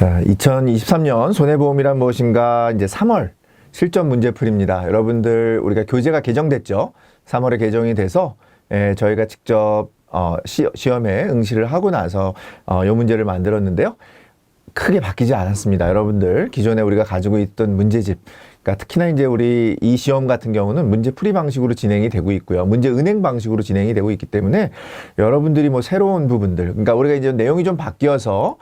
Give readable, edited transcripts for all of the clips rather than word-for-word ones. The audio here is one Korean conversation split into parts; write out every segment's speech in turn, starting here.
자, 2023년 손해보험이란 무엇인가 이제 3월 실전 문제풀이입니다. 여러분들 우리가 교재가 개정됐죠. 3월에 개정이 돼서 저희가 직접 시험에 응시를 하고 나서 이 문제를 만들었는데요. 크게 바뀌지 않았습니다. 여러분들 기존에 우리가 가지고 있던 문제집, 그러니까 특히나 이제 우리 이 시험 같은 경우는 문제풀이 방식으로 진행이 되고 있고요. 문제 은행 방식으로 진행이 되고 있기 때문에 여러분들이 뭐 새로운 부분들, 그러니까 우리가 이제 내용이 좀 바뀌어서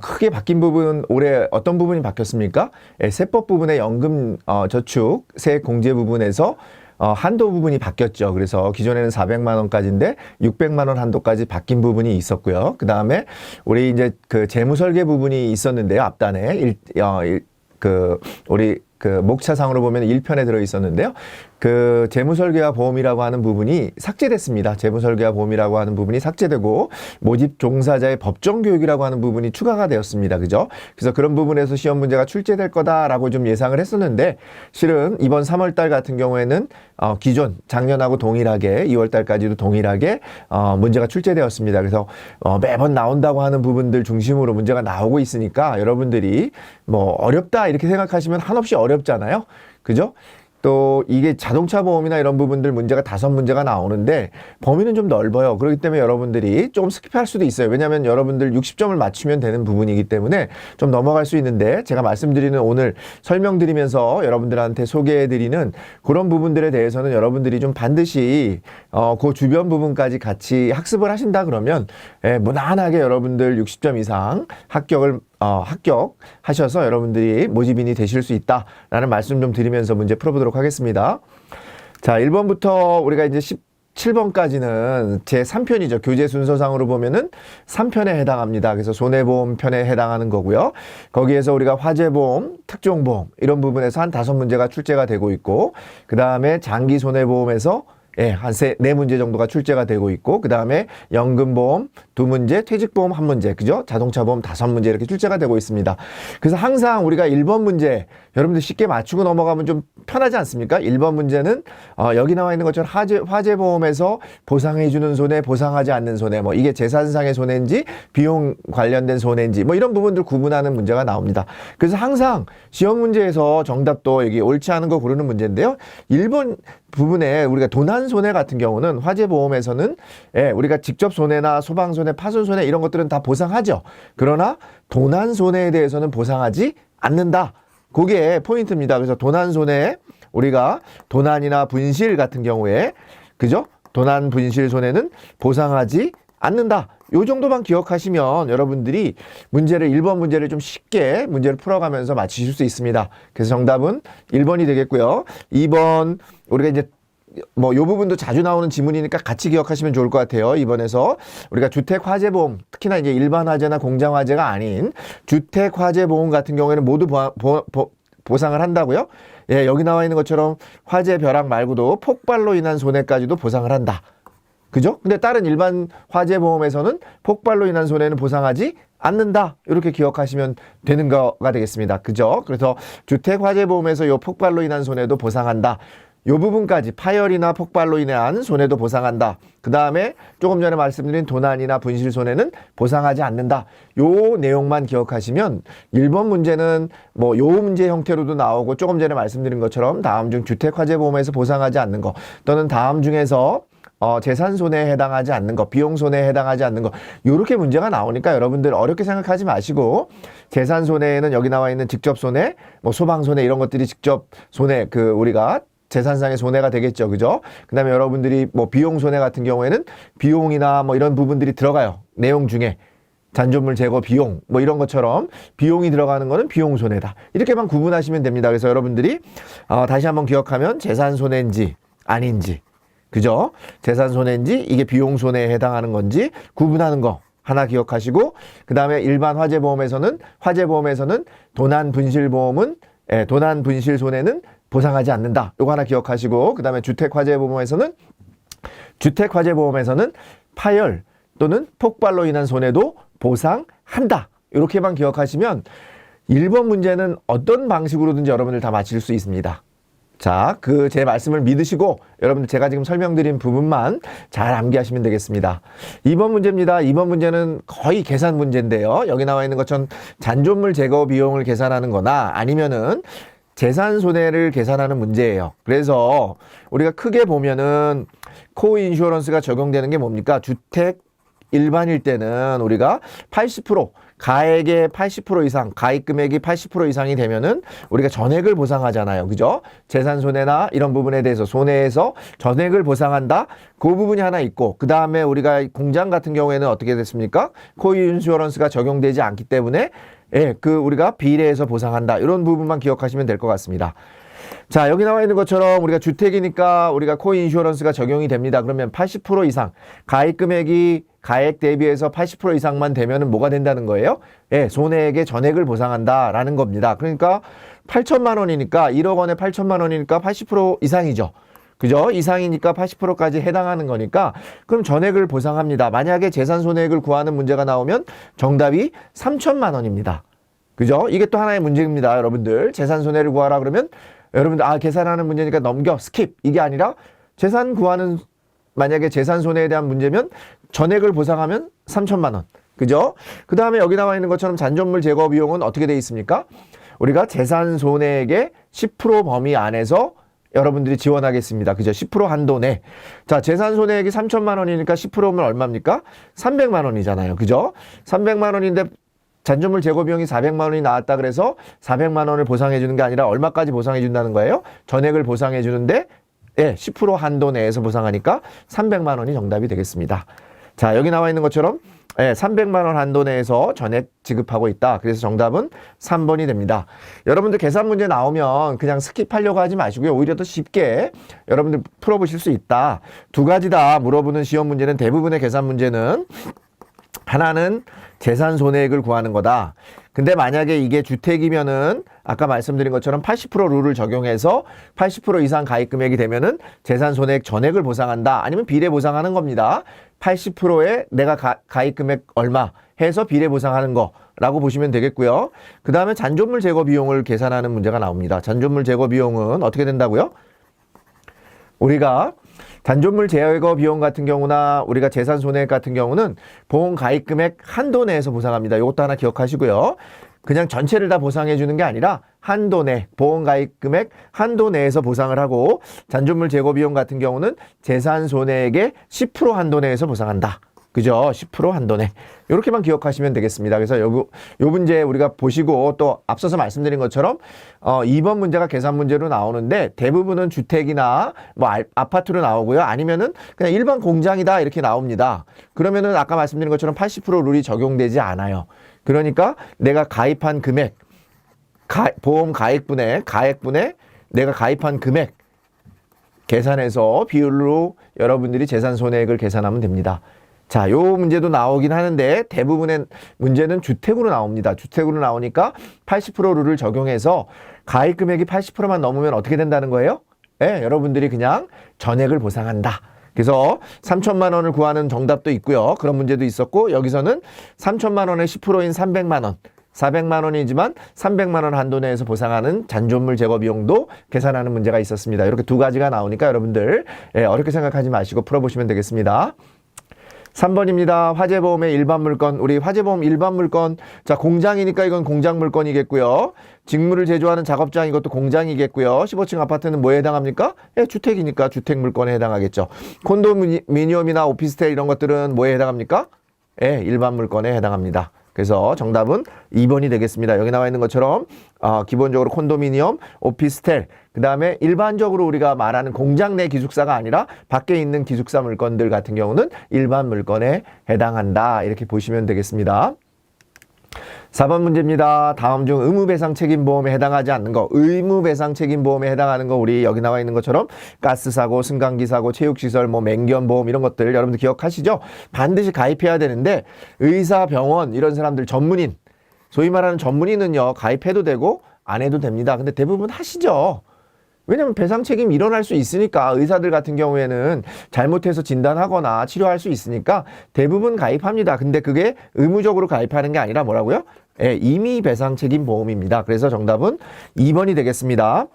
크게 바뀐 부분, 올해 어떤 부분이 바뀌었습니까? 세법 부분의 연금 저축 세액 공제 부분에서 한도 부분이 바뀌었죠. 그래서 기존에는 400만 원까지인데 600만 원 한도까지 바뀐 부분이 있었고요. 그 다음에 우리 이제 그 재무 설계 부분이 있었는데요. 앞단에 우리 목차상으로 보면 1편에 들어 있었는데요. 그 재무설계와 보험이라고 하는 부분이 삭제됐습니다. 재무설계와 보험이라고 하는 부분이 삭제되고 모집 종사자의 법정 교육이라고 하는 부분이 추가가 되었습니다. 그죠? 그래서 그런 부분에서 시험 문제가 출제될 거다라고 좀 예상을 했었는데 실은 이번 3월 달 같은 경우에는 기존 작년하고 동일하게 2월 달까지도 동일하게 문제가 출제되었습니다. 그래서 매번 나온다고 하는 부분들 중심으로 문제가 나오고 있으니까 여러분들이 뭐 어렵다 이렇게 생각하시면 한없이 어렵잖아요. 그죠? 또 이게 자동차 보험이나 이런 부분들 문제가 5문제가 나오는데 범위는 좀 넓어요. 그렇기 때문에 여러분들이 조금 스킵할 수도 있어요. 왜냐하면 여러분들 60점을 맞추면 되는 부분이기 때문에 좀 넘어갈 수 있는데 제가 말씀드리는 오늘 설명드리면서 여러분들한테 소개해드리는 그런 부분들에 대해서는 여러분들이 좀 반드시 그 주변 부분까지 같이 학습을 하신다 그러면 무난하게 여러분들 60점 이상 합격하셔서 여러분들이 모집인이 되실 수 있다라는 말씀 좀 드리면서 문제 풀어보도록 하겠습니다. 자, 1번부터 우리가 이제 17번까지는 제 3편이죠. 교재 순서상으로 보면은 3편에 해당합니다. 그래서 손해보험 편에 해당하는 거고요. 거기에서 우리가 화재보험, 특종보험 이런 부분에서 한 5문제가 출제가 되고 있고 그 다음에 장기 손해보험에서 한 4문제 정도가 출제가 되고 있고 그 다음에 연금보험 2문제, 퇴직보험 1문제, 그죠? 자동차보험 5문제 이렇게 출제가 되고 있습니다. 그래서 항상 우리가 1번 문제 여러분들 쉽게 맞추고 넘어가면 좀 편하지 않습니까? 1번 문제는 여기 나와 있는 것처럼 화재보험에서 보상해주는 손해, 보상하지 않는 손해, 뭐 이게 재산상의 손해인지 비용 관련된 손해인지 뭐 이런 부분들 구분하는 문제가 나옵니다. 그래서 항상 시험 문제에서 정답도 여기 옳지 않은 거 고르는 문제인데요. 1번 부분에 우리가 도난 손해 같은 경우는 화재보험에서는 우리가 직접 손해나 소방 손해, 파손 손해 이런 것들은 다 보상하죠. 그러나 도난 손해에 대해서는 보상하지 않는다. 그게 포인트입니다. 그래서 도난 손해 우리가 도난이나 분실 같은 경우에 그죠? 도난 분실 손해는 보상하지 않는다. 요 정도만 기억하시면 여러분들이 문제를 1번 문제를 좀 쉽게 문제를 풀어가면서 맞히실 수 있습니다. 그래서 정답은 1번이 되겠고요. 2번 우리가 이제 뭐 요 부분도 자주 나오는 지문이니까 같이 기억하시면 좋을 것 같아요. 이번에서 우리가 주택 화재보험, 특히나 이제 일반 화재나 공장 화재가 아닌 주택 화재보험 같은 경우에는 모두 보상을 한다고요? 예, 여기 나와 있는 것처럼 화재 벼락 말고도 폭발로 인한 손해까지도 보상을 한다. 그죠? 근데 다른 일반 화재보험에서는 폭발로 인한 손해는 보상하지 않는다. 이렇게 기억하시면 되는 거가 되겠습니다. 그죠? 그래서 주택 화재보험에서 요 폭발로 인한 손해도 보상한다. 요 부분까지 파열이나 폭발로 인한 손해도 보상한다. 그 다음에 조금 전에 말씀드린 도난이나 분실 손해는 보상하지 않는다. 요 내용만 기억하시면 1번 문제는 뭐 요 문제 형태로도 나오고 조금 전에 말씀드린 것처럼 다음 중 주택화재보험에서 보상하지 않는 거 또는 다음 중에서 재산 손해에 해당하지 않는 거, 비용 손해에 해당하지 않는 거 요렇게 문제가 나오니까 여러분들 어렵게 생각하지 마시고 재산 손해에는 여기 나와 있는 직접 손해, 뭐 소방 손해 이런 것들이 직접 손해 우리가 재산상의 손해가 되겠죠. 그죠? 그 다음에 여러분들이 뭐 비용 손해 같은 경우에는 비용이나 뭐 이런 부분들이 들어가요. 내용 중에. 잔존물 제거 비용 뭐 이런 것처럼 비용이 들어가는 거는 비용 손해다. 이렇게만 구분하시면 됩니다. 그래서 여러분들이 다시 한번 기억하면 재산 손해인지 아닌지. 그죠? 재산 손해인지 이게 비용 손해에 해당하는 건지 구분하는 거 하나 기억하시고 그 다음에 일반 화재보험에서는 도난 분실 보험은 도난 분실 손해는 보상하지 않는다. 요거 하나 기억하시고 그 다음에 주택화재보험에서는 파열 또는 폭발로 인한 손해도 보상한다. 이렇게만 기억하시면 1번 문제는 어떤 방식으로든지 여러분들 다 맞힐 수 있습니다. 자, 제 말씀을 믿으시고 여러분들 제가 지금 설명드린 부분만 잘 암기하시면 되겠습니다. 2번 문제입니다. 2번 문제는 거의 계산 문제인데요. 여기 나와 있는 것처럼 잔존물 제거 비용을 계산하는 거나 아니면은 재산 손해를 계산하는 문제예요. 그래서 우리가 크게 보면은 코인슈어런스가 적용되는 게 뭡니까? 주택 일반일 때는 우리가 80% 가액의 80% 이상, 가입 금액이 80% 이상이 되면은 우리가 전액을 보상하잖아요. 그죠? 재산 손해나 이런 부분에 대해서 손해에서 전액을 보상한다. 그 부분이 하나 있고, 그 다음에 우리가 공장 같은 경우에는 어떻게 됐습니까? 코인슈어런스가 적용되지 않기 때문에 우리가 비례해서 보상한다. 이런 부분만 기억하시면 될 것 같습니다. 자, 여기 나와 있는 것처럼 우리가 주택이니까 우리가 코인슈어런스가 적용이 됩니다. 그러면 80% 이상, 가입 금액이 가액 대비해서 80% 이상만 되면은 뭐가 된다는 거예요? 손해액의 전액을 보상한다라는 겁니다. 그러니까 8천만 원이니까 1억 원에 8천만 원이니까 80% 이상이죠. 그죠? 이상이니까 80%까지 해당하는 거니까 그럼 전액을 보상합니다. 만약에 재산 손해액을 구하는 문제가 나오면 정답이 3천만 원입니다. 그죠? 이게 또 하나의 문제입니다. 여러분들 재산 손해를 구하라 그러면 여러분들 계산하는 문제니까 넘겨 스킵 이게 아니라 재산 구하는 만약에 재산 손해에 대한 문제면 전액을 보상하면 3천만 원. 그죠? 그 다음에 여기 나와 있는 것처럼 잔존물 제거 비용은 어떻게 되어 있습니까? 우리가 재산 손해액의 10% 범위 안에서 여러분들이 지원하겠습니다. 그죠? 10% 한도 내. 자, 재산 손해액이 3천만 원이니까 10%면 얼마입니까? 300만 원이잖아요. 그죠? 300만 원인데 잔존물 제거 비용이 400만 원이 나왔다 그래서 400만 원을 보상해 주는 게 아니라 얼마까지 보상해 준다는 거예요? 전액을 보상해 주는데 10% 한도 내에서 보상하니까 300만 원이 정답이 되겠습니다. 자, 여기 나와 있는 것처럼 300만 원 한도 내에서 전액 지급하고 있다. 그래서 정답은 3번이 됩니다. 여러분들 계산 문제 나오면 그냥 스킵하려고 하지 마시고요. 오히려 더 쉽게 여러분들 풀어보실 수 있다. 두 가지 다 물어보는 시험 문제는 대부분의 계산 문제는 하나는 재산 손해액을 구하는 거다. 근데 만약에 이게 주택이면은 아까 말씀드린 것처럼 80% 룰을 적용해서 80% 이상 가입 금액이 되면은 재산 손해액 전액을 보상한다. 아니면 비례 보상하는 겁니다. 80%에 내가 가입 금액 얼마 해서 비례 보상하는 거라고 보시면 되겠고요. 그 다음에 잔존물 제거 비용을 계산하는 문제가 나옵니다. 잔존물 제거 비용은 어떻게 된다고요? 우리가 잔존물 제거 비용 같은 경우나 우리가 재산 손해액 같은 경우는 보험 가입 금액 한도 내에서 보상합니다. 이것도 하나 기억하시고요. 그냥 전체를 다 보상해 주는 게 아니라 한도 내, 보험 가입 금액 한도 내에서 보상을 하고 잔존물 제거 비용 같은 경우는 재산 손해액의 10% 한도 내에서 보상한다. 그죠? 10% 한도 내. 이렇게만 기억하시면 되겠습니다. 그래서 요 문제 우리가 보시고 또 앞서서 말씀드린 것처럼 2번 문제가 계산 문제로 나오는데 대부분은 주택이나 뭐 아파트로 나오고요. 아니면은 그냥 일반 공장이다 이렇게 나옵니다. 그러면은 아까 말씀드린 것처럼 80% 룰이 적용되지 않아요. 그러니까 내가 가입한 금액, 보험 가액분에 내가 가입한 금액 계산해서 비율로 여러분들이 재산 손해액을 계산하면 됩니다. 자, 요 문제도 나오긴 하는데 대부분의 문제는 주택으로 나옵니다. 주택으로 나오니까 80% 룰을 적용해서 가입 금액이 80%만 넘으면 어떻게 된다는 거예요? 여러분들이 그냥 전액을 보상한다. 그래서 3천만 원을 구하는 정답도 있고요. 그런 문제도 있었고 여기서는 3천만 원의 10%인 300만 원. 400만 원이지만 300만 원 한도 내에서 보상하는 잔존물 제거 비용도 계산하는 문제가 있었습니다. 이렇게 두 가지가 나오니까 여러분들 어렵게 생각하지 마시고 풀어보시면 되겠습니다. 3번입니다. 화재보험의 일반 물건. 우리 화재보험 일반 물건. 자, 공장이니까 이건 공장 물건이겠고요. 직무를 제조하는 작업장 이것도 공장이겠고요. 15층 아파트는 뭐에 해당합니까? 주택이니까 주택 물건에 해당하겠죠. 콘도미니엄이나 오피스텔 이런 것들은 뭐에 해당합니까? 일반 물건에 해당합니다. 그래서 정답은 2번이 되겠습니다. 여기 나와 있는 것처럼 기본적으로 콘도미니엄, 오피스텔, 그 다음에 일반적으로 우리가 말하는 공장 내 기숙사가 아니라 밖에 있는 기숙사 물건들 같은 경우는 일반 물건에 해당한다. 이렇게 보시면 되겠습니다. 4번 문제입니다. 다음 중 의무배상책임보험에 해당하지 않는 거, 의무배상책임보험에 해당하는 거 우리 여기 나와 있는 것처럼 가스사고, 승강기사고, 체육시설, 맹견보험 이런 것들 여러분들 기억하시죠? 반드시 가입해야 되는데 의사, 병원 이런 사람들 전문인, 소위 말하는 전문인은요 가입해도 되고 안 해도 됩니다. 근데 대부분 하시죠. 왜냐면 배상 책임이 일어날 수 있으니까 의사들 같은 경우에는 잘못해서 진단하거나 치료할 수 있으니까 대부분 가입합니다. 근데 그게 의무적으로 가입하는 게 아니라 뭐라고요? 임의 배상 책임 보험입니다. 그래서 정답은 2번이 되겠습니다.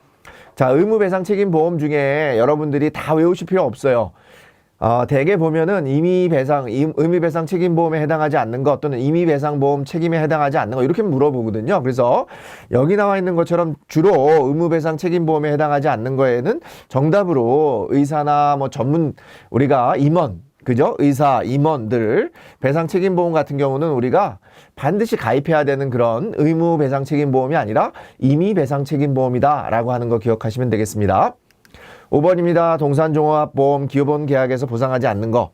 자, 의무배상 책임보험 중에 여러분들이 다 외우실 필요 없어요. 대개 보면은 의무배상 책임보험에 해당하지 않는 것 또는 임의배상보험 책임에 해당하지 않는 것 이렇게 물어보거든요. 그래서 여기 나와 있는 것처럼 주로 의무배상 책임보험에 해당하지 않는 거에는 정답으로 의사나 뭐 전문 우리가 임원 그죠? 의사, 임원들 배상 책임보험 같은 경우는 우리가 반드시 가입해야 되는 그런 의무 배상 책임보험이 아니라 임의 배상 책임보험이다라고 하는 거 기억하시면 되겠습니다. 5번입니다. 동산종합보험 기본 계약에서 보상하지 않는 거.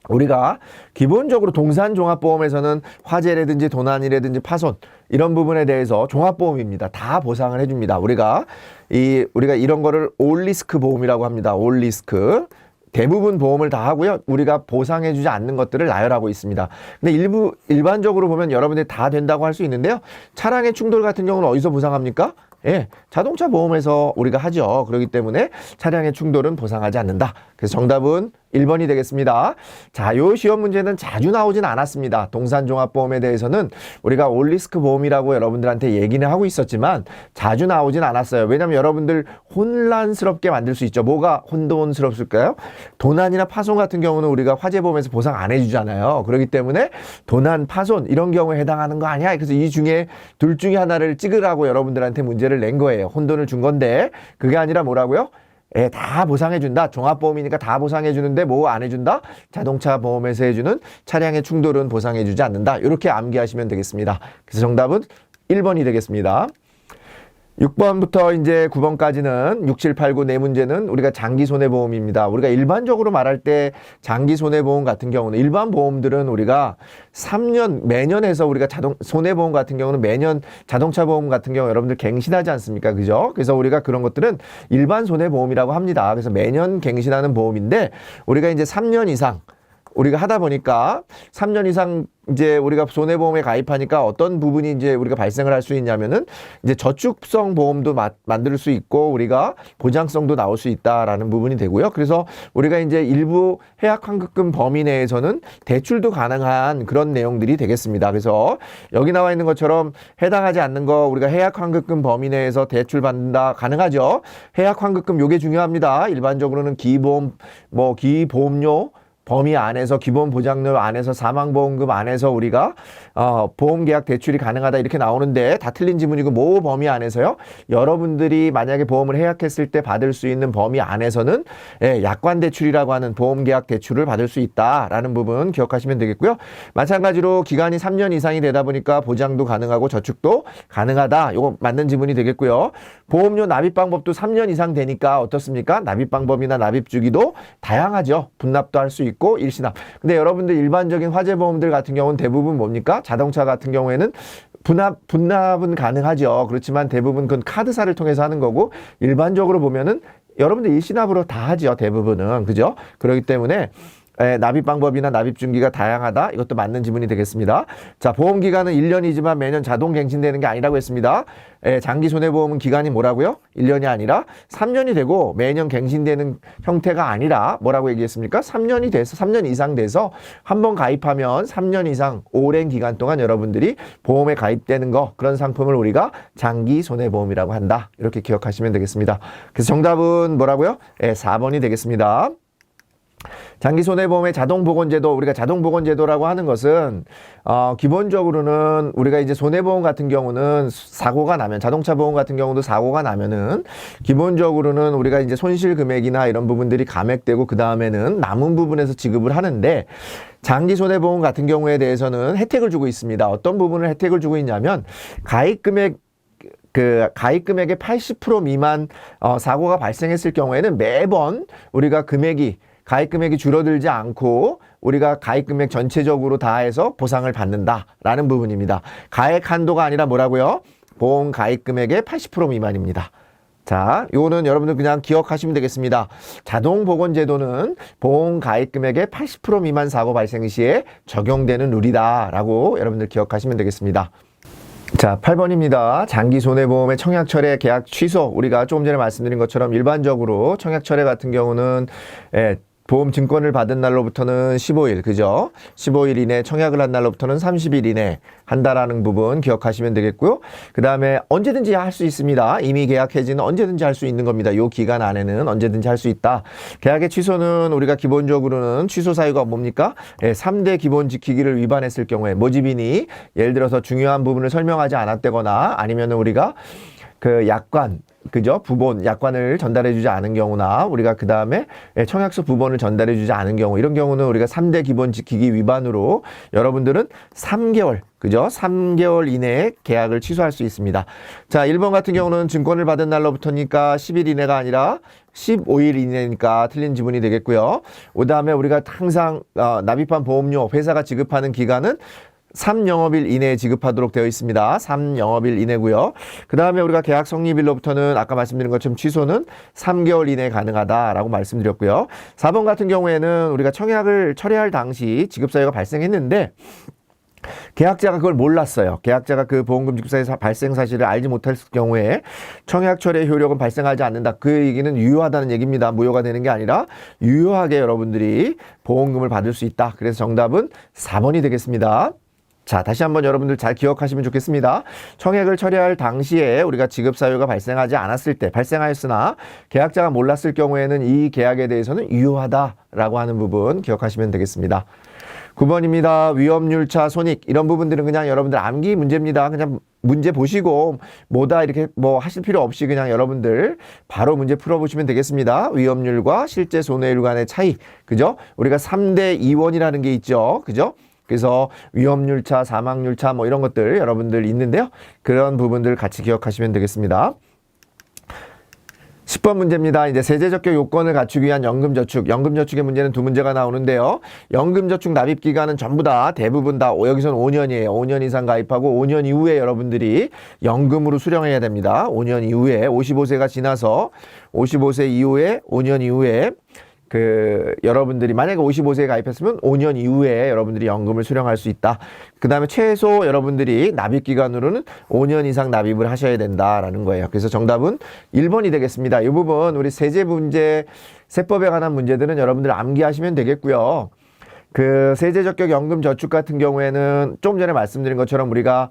우리가 기본적으로 동산종합보험에서는 화재라든지 도난이라든지 파손 이런 부분에 대해서 종합보험입니다. 다 보상을 해줍니다. 우리가 이런 거를 올리스크 보험이라고 합니다. 올리스크. 대부분 보험을 다 하고요. 우리가 보상해주지 않는 것들을 나열하고 있습니다. 근데 일반적으로 보면 여러분들이 다 된다고 할 수 있는데요. 차량의 충돌 같은 경우는 어디서 보상합니까? 예, 자동차 보험에서 우리가 하죠. 그렇기 때문에 차량의 충돌은 보상하지 않는다. 그래서 정답은 1번이 되겠습니다. 자, 요 시험 문제는 자주 나오진 않았습니다. 동산종합보험에 대해서는 우리가 올리스크 보험이라고 여러분들한테 얘기는 하고 있었지만 자주 나오진 않았어요. 왜냐하면 여러분들 혼란스럽게 만들 수 있죠. 뭐가 혼돈스럽을까요? 도난이나 파손 같은 경우는 우리가 화재보험에서 보상 안 해주잖아요. 그렇기 때문에 도난, 파손 이런 경우에 해당하는 거 아니야? 그래서 이 중에 둘 중에 하나를 찍으라고 여러분들한테 문제를 낸 거예요. 혼돈을 준 건데 그게 아니라 뭐라고요? 예, 다 보상해준다. 종합보험이니까 다 보상해주는데 뭐 안 해준다? 자동차 보험에서 해주는 차량의 충돌은 보상해주지 않는다. 이렇게 암기하시면 되겠습니다. 그래서 정답은 1번이 되겠습니다. 6번부터 이제 9번까지는 6, 7, 8, 9 네 문제는 우리가 장기 손해보험입니다. 우리가 일반적으로 말할 때 장기 손해보험 같은 경우는 일반 보험들은 우리가 3년 매년 해서 우리가 손해보험 같은 경우는 매년 자동차 보험 같은 경우 여러분들 갱신하지 않습니까? 그죠? 그래서 우리가 그런 것들은 일반 손해보험이라고 합니다. 그래서 매년 갱신하는 보험인데 우리가 이제 3년 이상 우리가 하다 보니까 3년 이상 이제 우리가 손해보험에 가입하니까 어떤 부분이 이제 우리가 발생을 할 수 있냐면은 이제 저축성 보험도 만들 수 있고 우리가 보장성도 나올 수 있다라는 부분이 되고요. 그래서 우리가 이제 일부 해약환급금 범위 내에서는 대출도 가능한 그런 내용들이 되겠습니다. 그래서 여기 나와 있는 것처럼 해당하지 않는 거 우리가 해약환급금 범위 내에서 대출 받는다 가능하죠. 해약환급금 요게 중요합니다. 일반적으로는 기보험료 범위 안에서 기본 보장료 안에서 사망보험금 안에서 우리가 보험계약 대출이 가능하다 이렇게 나오는데 다 틀린 지문이고 뭐 범위 안에서요? 여러분들이 만약에 보험을 해약했을 때 받을 수 있는 범위 안에서는 약관대출이라고 하는 보험계약 대출을 받을 수 있다라는 부분 기억하시면 되겠고요. 마찬가지로 기간이 3년 이상이 되다 보니까 보장도 가능하고 저축도 가능하다. 이거 맞는 지문이 되겠고요. 보험료 납입 방법도 3년 이상 되니까 어떻습니까? 납입 방법이나 납입 주기도 다양하죠. 분납도 할 수 있고 일시납. 근데 여러분들 일반적인 화재보험들 같은 경우는 대부분 뭡니까? 자동차 같은 경우에는 분납은 가능하죠. 그렇지만 대부분 그건 카드사를 통해서 하는 거고 일반적으로 보면은 여러분들 일시납으로 다 하죠. 대부분은. 그죠? 그렇기 때문에 납입 방법이나 납입 중기가 다양하다. 이것도 맞는 지문이 되겠습니다. 자, 보험 기간은 1년이지만 매년 자동 갱신되는 게 아니라고 했습니다. 장기 손해보험은 기간이 뭐라고요? 1년이 아니라 3년이 되고 매년 갱신되는 형태가 아니라 뭐라고 얘기했습니까? 3년 이상 돼서 한 번 가입하면 3년 이상 오랜 기간 동안 여러분들이 보험에 가입되는 거 그런 상품을 우리가 장기 손해보험이라고 한다. 이렇게 기억하시면 되겠습니다. 그래서 정답은 뭐라고요? 4번이 되겠습니다. 장기손해보험의 자동보건제도, 우리가 자동보건제도라고 하는 것은 기본적으로는 우리가 이제 손해보험 같은 경우는 사고가 나면, 자동차 보험 같은 경우도 사고가 나면은 기본적으로는 우리가 이제 손실 금액이나 이런 부분들이 감액되고 그 다음에는 남은 부분에서 지급을 하는데 장기손해보험 같은 경우에 대해서는 혜택을 주고 있습니다. 어떤 부분을 혜택을 주고 있냐면 가입금액의 80% 미만 사고가 발생했을 경우에는 매번 우리가 가입 금액이 줄어들지 않고 우리가 가입 금액 전체적으로 다 해서 보상을 받는다라는 부분입니다. 가액 한도가 아니라 뭐라고요? 보험 가입 금액의 80% 미만입니다. 자, 요거는 여러분들 그냥 기억하시면 되겠습니다. 자동보건제도는 보험 가입 금액의 80% 미만 사고 발생 시에 적용되는 룰이다라고 여러분들 기억하시면 되겠습니다. 자, 8번입니다. 장기손해보험의 청약철회 계약 취소. 우리가 조금 전에 말씀드린 것처럼 일반적으로 청약철회 같은 경우는 보험 증권을 받은 날로부터는 15일, 그죠? 15일 이내 청약을 한 날로부터는 30일 이내 한다라는 부분 기억하시면 되겠고요. 그 다음에 언제든지 할 수 있습니다. 이미 계약 해지는 언제든지 할 수 있는 겁니다. 이 기간 안에는 언제든지 할 수 있다. 계약의 취소는 우리가 기본적으로는 취소 사유가 뭡니까? 3대 기본 지키기를 위반했을 경우에 모집인이 예를 들어서 중요한 부분을 설명하지 않았다거나 아니면 우리가 그 약관, 그죠? 부본, 약관을 전달해주지 않은 경우나 우리가 그 다음에 청약서 부본을 전달해주지 않은 경우, 이런 경우는 우리가 3대 기본 지키기 위반으로 여러분들은 3개월, 그죠? 3개월 이내에 계약을 취소할 수 있습니다. 자, 1번 같은 경우는 증권을 받은 날로부터니까 10일 이내가 아니라 15일 이내니까 틀린 지문이 되겠고요. 그 다음에 우리가 항상 납입한 보험료 회사가 지급하는 기간은 3영업일 이내에 지급하도록 되어 있습니다. 3영업일 이내고요. 그 다음에 우리가 계약 성립일로부터는 아까 말씀드린 것처럼 취소는 3개월 이내에 가능하다라고 말씀드렸고요. 4번 같은 경우에는 우리가 청약을 철회할 당시 지급사유가 발생했는데 계약자가 그걸 몰랐어요. 계약자가 그 보험금 지급사유 발생 사실을 알지 못했을 경우에 청약 철회 효력은 발생하지 않는다. 그 얘기는 유효하다는 얘기입니다. 무효가 되는 게 아니라 유효하게 여러분들이 보험금을 받을 수 있다. 그래서 정답은 4번이 되겠습니다. 자, 다시 한번 여러분들 잘 기억하시면 좋겠습니다. 청약을 처리할 당시에 우리가 지급 사유가 발생하지 않았을 때, 발생하였으나 계약자가 몰랐을 경우에는 이 계약에 대해서는 유효하다라고 하는 부분 기억하시면 되겠습니다. 9번입니다. 위험률차, 손익 이런 부분들은 그냥 여러분들 암기 문제입니다. 그냥 문제 보시고 뭐다 이렇게 뭐 하실 필요 없이 그냥 여러분들 바로 문제 풀어보시면 되겠습니다. 위험률과 실제 손해율 간의 차이, 그죠? 우리가 3대 2원이라는 게 있죠, 그죠? 그래서 위험률차, 사망률차 뭐 이런 것들 여러분들 있는데요. 그런 부분들 같이 기억하시면 되겠습니다. 10번 문제입니다. 이제 세제적격 요건을 갖추기 위한 연금저축. 연금저축의 문제는 두 문제가 나오는데요. 연금저축 납입 기간은 전부 다 대부분 다 여기서는 5년이에요. 5년 이상 가입하고 5년 이후에 여러분들이 연금으로 수령해야 됩니다. 5년 이후에 55세가 지나서 55세 이후에 5년 이후에 여러분들이 만약에 55세에 가입했으면 5년 이후에 여러분들이 연금을 수령할 수 있다. 그 다음에 최소 여러분들이 납입 기간으로는 5년 이상 납입을 하셔야 된다라는 거예요. 그래서 정답은 1번이 되겠습니다. 이 부분 우리 세제 문제, 세법에 관한 문제들은 여러분들 암기하시면 되겠고요. 그 세제적격 연금저축 같은 경우에는 좀 전에 말씀드린 것처럼 우리가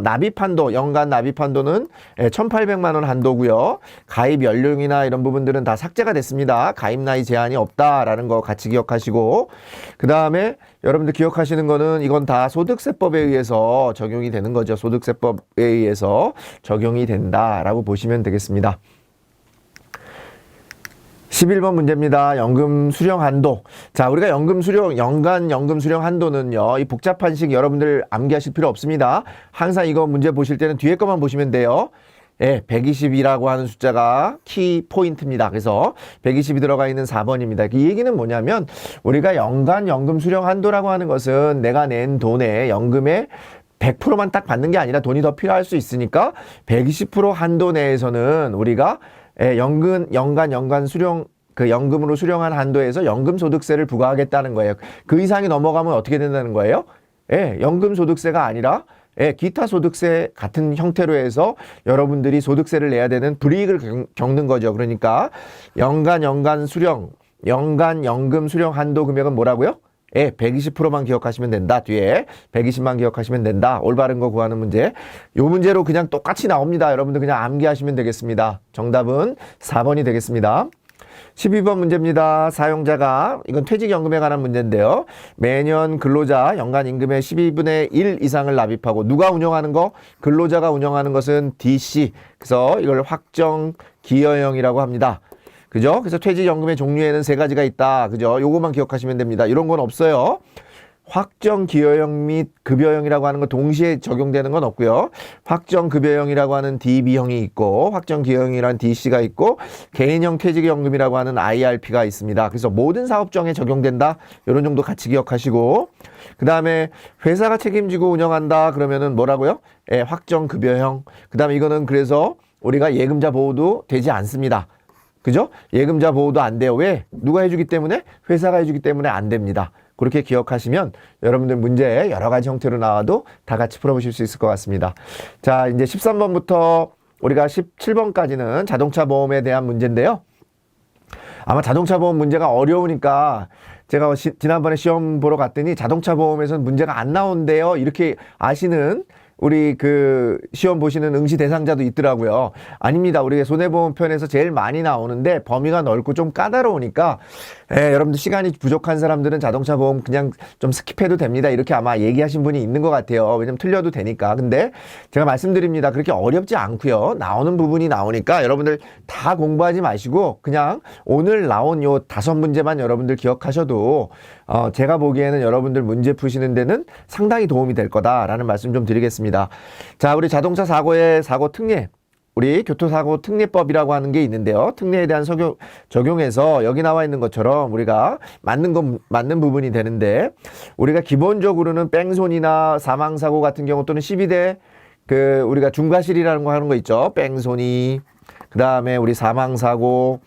납입한도, 연간 납입한도는 1,800만 원 한도고요. 가입 연령이나 이런 부분들은 다 삭제가 됐습니다. 가입 나이 제한이 없다라는 거 같이 기억하시고, 그 다음에 여러분들 기억하시는 거는 이건 다 소득세법에 의해서 적용이 되는 거죠. 소득세법에 의해서 적용이 된다라고 보시면 되겠습니다. 11번 문제입니다. 연금 수령 한도. 자, 우리가 연금 수령, 연간 연금 수령 한도는요, 이 복잡한 식 여러분들 암기하실 필요 없습니다. 항상 이거 문제 보실 때는 뒤에 것만 보시면 돼요. 예, 120이라고 하는 숫자가 키 포인트입니다. 그래서 120이 들어가 있는 4번입니다. 이 얘기는 뭐냐면 우리가 연간 연금 수령 한도라고 하는 것은 내가 낸 돈에 연금의 100%만 딱 받는 게 아니라 돈이 더 필요할 수 있으니까 120% 한도 내에서는 우리가 연간 수령, 그 연금으로 수령한 한도에서 연금소득세를 부과하겠다는 거예요. 그 이상이 넘어가면 어떻게 된다는 거예요? 연금소득세가 아니라, 기타 소득세 같은 형태로 해서 여러분들이 소득세를 내야 되는 불이익을 겪는 거죠. 그러니까, 연간 수령, 연간 연금 수령 한도 금액은 뭐라고요? 120%만 기억하시면 된다. 뒤에 120만 기억하시면 된다. 올바른 거 구하는 문제. 요 문제로 그냥 똑같이 나옵니다. 여러분들 그냥 암기하시면 되겠습니다. 정답은 4번이 되겠습니다. 12번 문제입니다. 사용자가, 이건 퇴직연금에 관한 문제인데요. 매년 근로자 연간 임금의 12분의 1 이상을 납입하고 누가 운영하는 거? 근로자가 운영하는 것은 DC. 그래서 이걸 확정 기여형이라고 합니다. 그죠? 그래서 퇴직연금의 종류에는 세 가지가 있다. 그죠? 요거만 기억하시면 됩니다. 이런 건 없어요. 확정 기여형 및 급여형이라고 하는 거 동시에 적용되는 건 없고요. 확정 급여형이라고 하는 DB형이 있고, 확정 기여형이라는 DC가 있고, 개인형 퇴직연금이라고 하는 IRP가 있습니다. 그래서 모든 사업종에 적용된다. 이런 정도 같이 기억하시고, 그 다음에 회사가 책임지고 운영한다. 그러면은 뭐라고요? 확정 급여형. 그 다음에 이거는 그래서 우리가 예금자 보호도 되지 않습니다. 그죠? 예금자 보호도 안 돼요. 왜? 누가 해주기 때문에? 회사가 해주기 때문에 안 됩니다. 그렇게 기억하시면 여러분들 문제 여러 가지 형태로 나와도 다 같이 풀어보실 수 있을 것 같습니다. 자, 이제 13번부터 우리가 17번까지는 자동차 보험에 대한 문제인데요. 아마 자동차 보험 문제가 어려우니까 제가 지난번에 시험 보러 갔더니 자동차 보험에서는 문제가 안 나온대요. 이렇게 아시는 우리 그 시험 보시는 응시 대상자도 있더라고요. 아닙니다. 우리 손해보험 편에서 제일 많이 나오는데 범위가 넓고 좀 까다로우니까 여러분들 시간이 부족한 사람들은 자동차 보험 그냥 좀 스킵해도 됩니다. 이렇게 아마 얘기하신 분이 있는 것 같아요. 왜냐면 틀려도 되니까. 근데 제가 말씀드립니다. 그렇게 어렵지 않고요. 나오는 부분이 나오니까 여러분들 다 공부하지 마시고 그냥 오늘 나온 요 5문제만 여러분들 기억하셔도 제가 보기에는 여러분들 문제 푸시는 데는 상당히 도움이 될 거다라는 말씀 좀 드리겠습니다. 자, 우리 자동차 사고의 사고 특례, 우리 교통사고 특례법이라고 하는 게 있는데요. 특례에 대한 적용해서 여기 나와 있는 것처럼 우리가 맞는 부분이 되는데, 우리가 기본적으로는 뺑소니나 사망사고 같은 경우 또는 12대 우리가 중과실이라는 거 하는 거 있죠. 뺑소니, 그 다음에 우리 사망사고,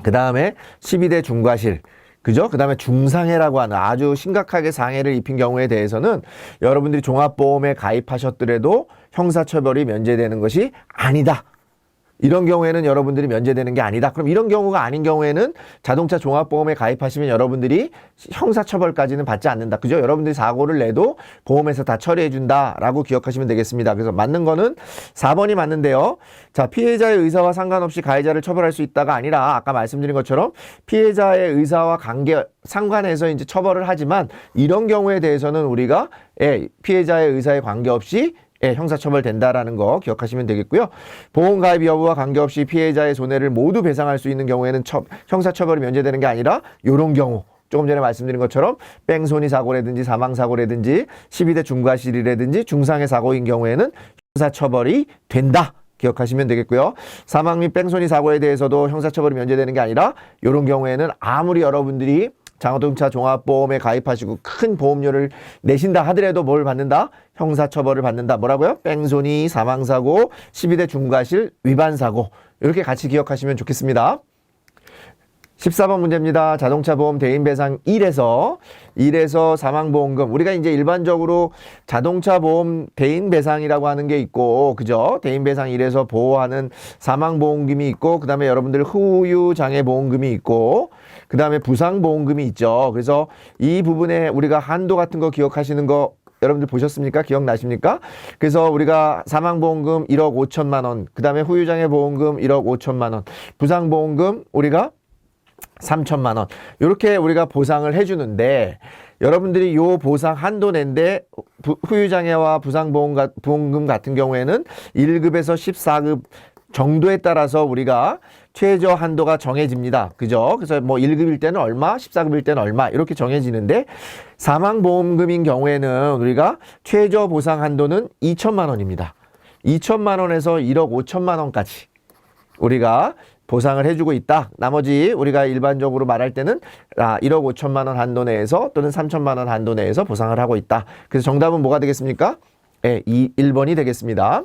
그 다음에 12대 중과실. 그죠? 그 다음에 중상해라고 하는 아주 심각하게 상해를 입힌 경우에 대해서는 여러분들이 종합보험에 가입하셨더라도 형사처벌이 면제되는 것이 아니다. 이런 경우에는 여러분들이 면제되는 게 아니다. 그럼 이런 경우가 아닌 경우에는 자동차 종합보험에 가입하시면 여러분들이 형사처벌까지는 받지 않는다. 그죠? 여러분들이 사고를 내도 보험에서 다 처리해준다라고 기억하시면 되겠습니다. 그래서 맞는 거는 4번이 맞는데요. 자, 피해자의 의사와 상관없이 가해자를 처벌할 수 있다가 아니라 아까 말씀드린 것처럼 피해자의 의사와 상관해서 이제 처벌을 하지만 이런 경우에 대해서는 우리가 피해자의 의사에 관계없이 형사처벌 된다라는 거 기억하시면 되겠고요. 보험가입 여부와 관계없이 피해자의 손해를 모두 배상할 수 있는 경우에는 형사처벌이 면제되는 게 아니라 이런 경우 조금 전에 말씀드린 것처럼 뺑소니 사고라든지 사망사고라든지 12대 중과실이라든지 중상해 사고인 경우에는 형사처벌이 된다. 기억하시면 되겠고요. 사망 및 뺑소니 사고에 대해서도 형사처벌이 면제되는 게 아니라 이런 경우에는 아무리 여러분들이 자동차 종합보험에 가입하시고 큰 보험료를 내신다 하더라도 뭘 받는다? 형사처벌을 받는다. 뭐라고요? 뺑소니, 사망사고, 12대 중과실, 위반사고. 이렇게 같이 기억하시면 좋겠습니다. 14번 문제입니다. 자동차 보험 대인배상 1에서 사망보험금. 우리가 이제 일반적으로 자동차 보험 대인배상이라고 하는 게 있고, 그죠? 대인배상 1에서 보호하는 사망보험금이 있고, 그 다음에 여러분들 후유장애보험금이 있고, 그 다음에 부상보험금이 있죠. 그래서 이 부분에 우리가 한도 같은 거 기억하시는 거 여러분들 보셨습니까? 기억나십니까? 그래서 우리가 사망보험금 1억 5천만 원, 그 다음에 후유장애보험금 1억 5천만 원, 부상보험금 우리가 3천만 원. 이렇게 우리가 보상을 해주는데 여러분들이 요 보상 한도 낸데 후유장애와 부상보험금 같은 경우에는 1급에서 14급 정도에 따라서 우리가 최저 한도가 정해집니다. 그죠? 그래서 뭐 1급일 때는 얼마, 14급일 때는 얼마 이렇게 정해지는데 사망보험금인 경우에는 우리가 최저 보상 한도는 2천만 원입니다. 2천만 원에서 1억 5천만 원까지 우리가 보상을 해주고 있다. 나머지 우리가 일반적으로 말할 때는 1억 5천만 원 한도 내에서 또는 3천만 원 한도 내에서 보상을 하고 있다. 그래서 정답은 뭐가 되겠습니까? 1번이 되겠습니다.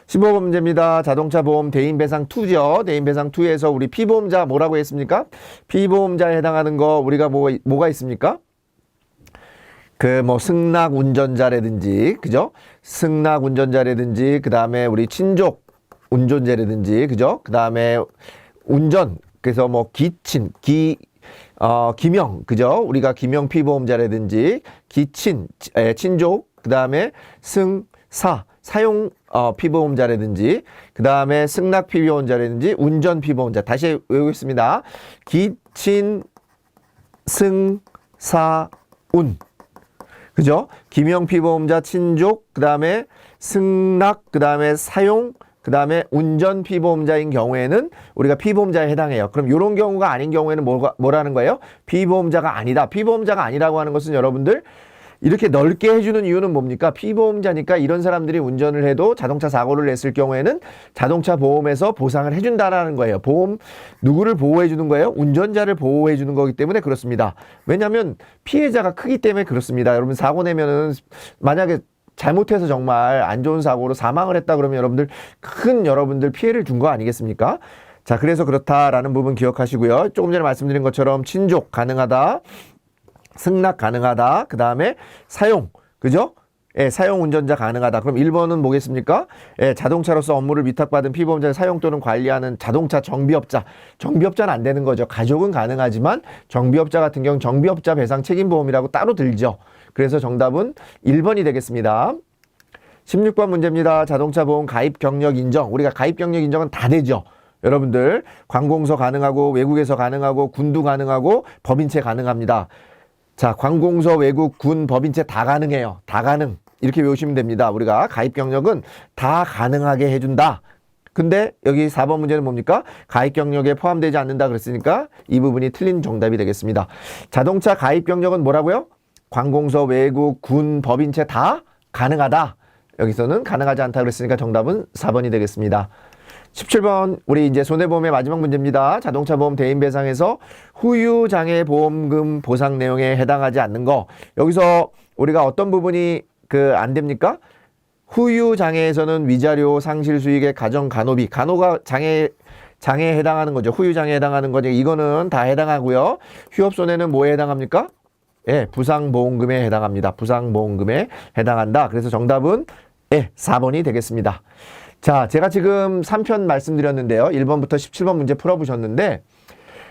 15번 문제입니다. 자동차 보험 대인배상 2죠. 대인배상 2에서 우리 피보험자 뭐라고 했습니까? 피보험자에 해당하는 거 우리가 뭐가 있습니까? 승낙 운전자라든지, 그죠? 승낙 운전자라든지, 그 다음에 우리 친족 운전자라든지, 그죠? 그 다음에 운전, 그래서 기명, 그죠? 우리가 기명 피보험자라든지, 친족, 그 다음에 사용 피보험자라든지, 그 다음에 승낙 피보험자라든지, 운전 피보험자. 다시 외우겠습니다. 운. 그죠? 기명 피보험자, 친족, 그 다음에 승낙, 그 다음에 사용, 그 다음에 운전 피보험자인 경우에는 우리가 피보험자에 해당해요. 그럼 이런 경우가 아닌 경우에는 뭐라는 거예요? 피보험자가 아니다. 피보험자가 아니라고 하는 것은 여러분들 이렇게 넓게 해주는 이유는 뭡니까? 피보험자니까 이런 사람들이 운전을 해도 자동차 사고를 냈을 경우에는 자동차 보험에서 보상을 해준다라는 거예요. 누구를 보호해주는 거예요? 운전자를 보호해주는 거기 때문에 그렇습니다. 왜냐하면 피해자가 크기 때문에 그렇습니다. 여러분 사고 내면은 만약에 잘못해서 정말 안 좋은 사고로 사망을 했다 그러면 여러분들 피해를 준 거 아니겠습니까? 자, 그래서 그렇다라는 부분 기억하시고요. 조금 전에 말씀드린 것처럼 친족 가능하다. 승낙 가능하다. 그 다음에 사용, 그죠? 예, 사용 운전자 가능하다. 그럼 1번은 뭐겠습니까? 예, 자동차로서 업무를 위탁받은 피보험자를 사용 또는 관리하는 자동차 정비업자. 정비업자는 안 되는 거죠. 가족은 가능하지만 정비업자 같은 경우는 정비업자 배상 책임보험이라고 따로 들죠. 그래서 정답은 1번이 되겠습니다. 16번 문제입니다. 자동차 보험 가입 경력 인정. 우리가 가입 경력 인정은 다 되죠. 여러분들 관공서 가능하고 외국에서 가능하고 군도 가능하고 법인체 가능합니다. 자, 관공서, 외국, 군, 법인체 다 가능해요. 다 가능. 이렇게 외우시면 됩니다. 우리가 가입 경력은 다 가능하게 해준다. 근데 여기 4번 문제는 뭡니까? 가입 경력에 포함되지 않는다 그랬으니까 이 부분이 틀린 정답이 되겠습니다. 자동차 가입 경력은 뭐라고요? 관공서, 외국, 군, 법인체 다 가능하다. 여기서는 가능하지 않다 그랬으니까 정답은 4번이 되겠습니다. 17번 우리 이제 손해보험의 마지막 문제입니다. 자동차 보험 대인 배상에서 후유장애 보험금 보상 내용에 해당하지 않는 거. 여기서 우리가 어떤 부분이 안 됩니까? 후유장애에서는 위자료, 상실 수익의 가정 간호비, 간호가 장애에 해당하는 거죠. 후유장애에 해당하는 거죠. 이거는 다 해당하고요. 휴업손해는 뭐에 해당합니까? 예, 부상보험금에 해당합니다. 부상보험금에 해당한다. 그래서 정답은 4번이 되겠습니다. 자, 제가 지금 3편 말씀드렸는데요. 1번부터 17번 문제 풀어보셨는데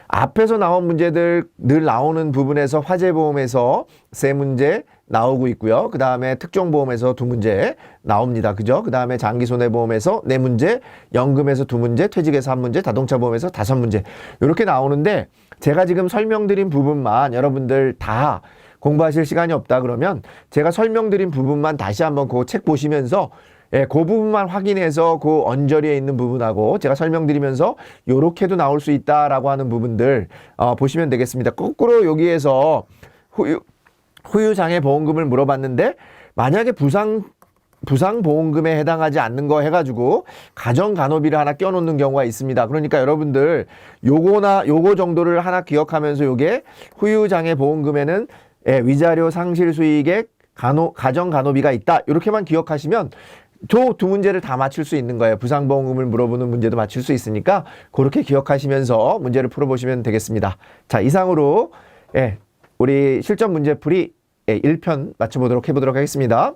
앞에서 나온 문제들 늘 나오는 부분에서 화재보험에서 3문제 나오고 있고요. 그 다음에 특종보험에서 2문제 나옵니다. 그죠? 그 다음에 장기손해보험에서 4문제, 연금에서 2문제, 퇴직에서 1문제, 자동차보험에서 5문제 이렇게 나오는데 제가 지금 설명드린 부분만 여러분들 다 공부하실 시간이 없다 그러면 제가 설명드린 부분만 다시 한번 그 책 보시면서 그 부분만 확인해서 그 언저리에 있는 부분하고 제가 설명드리면서 요렇게도 나올 수 있다라고 하는 부분들 보시면 되겠습니다. 거꾸로 여기에서 후유장애 보험금을 물어봤는데 만약에 부상보험금에 해당하지 않는 거 해가지고 가정간호비를 하나 껴놓는 경우가 있습니다. 그러니까 여러분들 요거 정도를 하나 기억하면서 요게 후유장애 보험금에는 위자료 상실 수익액 가정간호비가 있다. 이렇게만 기억하시면 저 2문제를 다 맞출 수 있는 거예요. 부상보험금을 물어보는 문제도 맞출 수 있으니까 그렇게 기억하시면서 문제를 풀어보시면 되겠습니다. 자, 이상으로 우리 실전 문제풀이 1편 맞춰보도록 해보도록 하겠습니다.